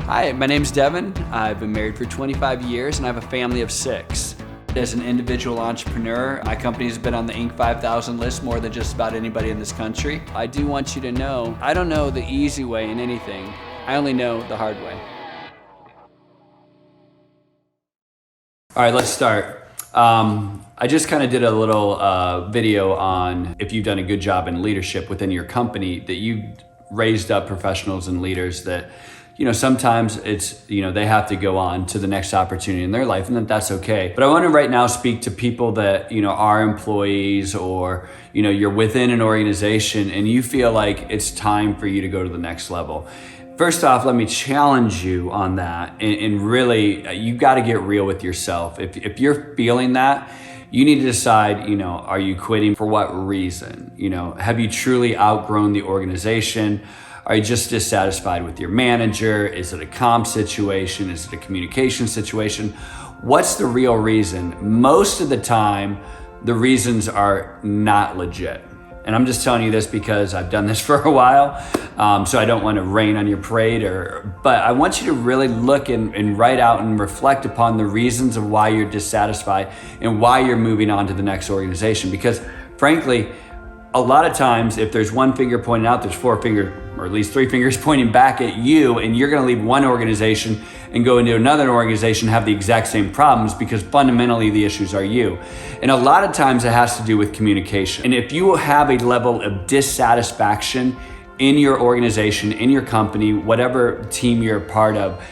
Hi, my name's Devon. I've been married for 25 years and I have a family of 6. As an individual entrepreneur, my company has been on the Inc. 5000 list more than just about anybody in this country. I do want you to know, I don't know the easy way in anything. I only know the hard way. All right, let's start. I just kind of did a little video on if you've done a good job in leadership within your company, that you raised up professionals and leaders that, sometimes it's, they have to go on to the next opportunity in their life, and that's okay. But I want to right now speak to people that, are employees, or, you're within an organization and you feel like it's time for you to go to the next level. First off, let me challenge you on that. And really, you got to get real with yourself. If you're feeling that, you need to decide, are you quitting for what reason? Have you truly outgrown the organization? Are you just dissatisfied with your manager? Is it a comp situation? Is it a communication situation? What's the real reason? Most of the time, the reasons are not legit. And I'm just telling you this because I've done this for a while, so I don't want to rain on your parade, but I want you to really look and write out and reflect upon the reasons of why you're dissatisfied and why you're moving on to the next organization. Because frankly, a lot of times, if there's one finger pointing out, there's 4 fingers, or at least 3 fingers pointing back at you, and you're gonna leave one organization and go into another organization, have the exact same problems, because fundamentally the issues are you. And a lot of times it has to do with communication. And if you have a level of dissatisfaction in your organization, in your company, whatever team you're a part of,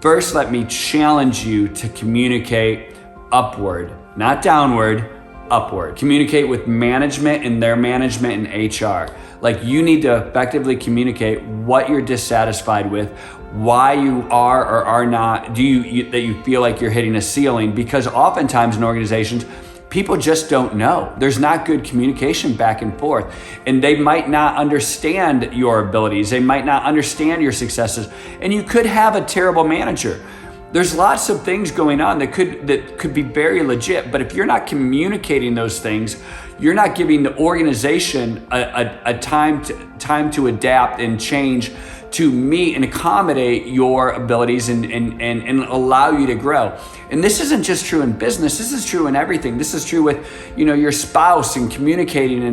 first let me challenge you to communicate upward, not downward, upward. Communicate with management and their management and HR. Like, you need to effectively communicate what you're dissatisfied with, why you are or are not, that you feel like you're hitting a ceiling, because oftentimes in organizations, people just don't know. There's not good communication back and forth, and they might not understand your abilities. They might not understand your successes, and you could have a terrible manager. There's lots of things going on that could be very legit, but if you're not communicating those things, you're not giving the organization a time to adapt and change to meet and accommodate your abilities and allow you to grow. And this isn't just true in business, this is true in everything. This is true with, your spouse, and communicating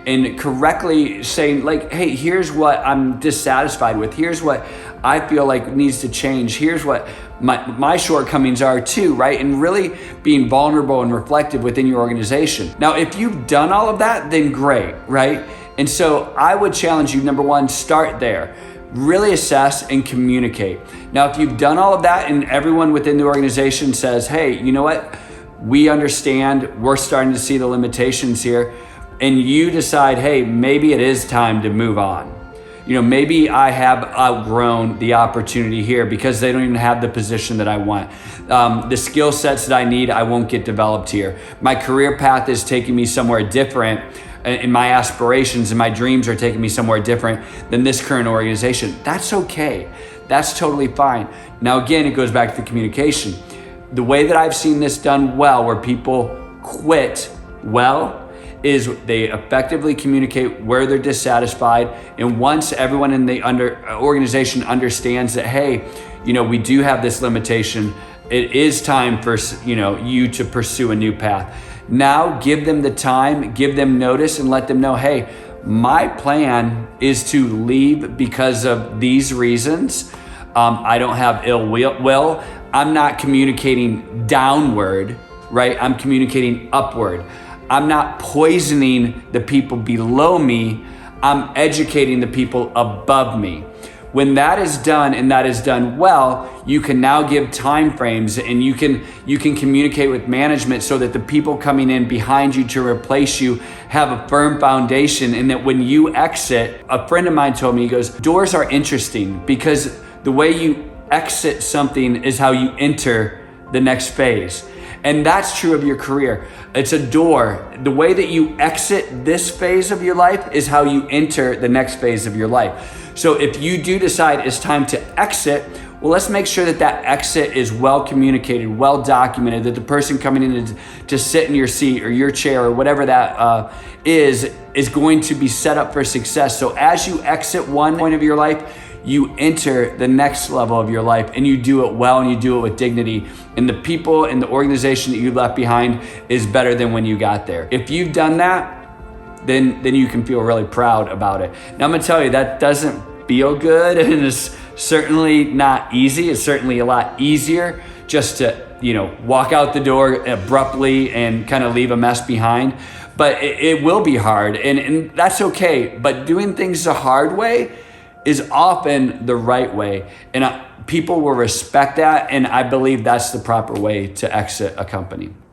and correctly saying, like, hey, here's what I'm dissatisfied with. Here's what I feel like needs to change. Here's what my shortcomings are too, right? And really being vulnerable and reflective within your organization. Now, if you've done all of that, then great, right? And so I would challenge you, number one, start there. Really assess and communicate. Now, if you've done all of that and everyone within the organization says, hey, you know what? We understand, we're starting to see the limitations here, and you decide, hey, maybe it is time to move on. Maybe I have outgrown the opportunity here because they don't even have the position that I want. The skill sets that I need, I won't get developed here. My career path is taking me somewhere different, and my aspirations and my dreams are taking me somewhere different than this current organization. That's okay. That's totally fine. Now, again, it goes back to the communication. The way that I've seen this done well, where people quit well, is they effectively communicate where they're dissatisfied. And once everyone in the organization understands that, hey, we do have this limitation, it is time for, you to pursue a new path. Now give them the time, give them notice, and let them know, hey, my plan is to leave because of these reasons. I don't have ill will. I'm not communicating downward, right? I'm communicating upward. I'm not poisoning the people below me. I'm educating the people above me. When that is done, and that is done well, you can now give time frames, and you can communicate with management so that the people coming in behind you to replace you have a firm foundation, and that when you exit, a friend of mine told me, he goes, doors are interesting because the way you exit something is how you enter the next phase. And that's true of your career. It's a door. The way that you exit this phase of your life is how you enter the next phase of your life. So if you do decide it's time to exit, well, let's make sure that that exit is well communicated, well documented, that the person coming in to sit in your seat or your chair or whatever that is going to be set up for success. So as you exit one point of your life, you enter the next level of your life and you do it well and you do it with dignity. And the people and the organization that you left behind is better than when you got there. If you've done that, then you can feel really proud about it. Now I'm gonna tell you, that doesn't feel good, and it's certainly not easy. It's certainly a lot easier just to, walk out the door abruptly and kind of leave a mess behind. But it will be hard, and that's okay. But doing things the hard way is often the right way. And people will respect that, and I believe that's the proper way to exit a company.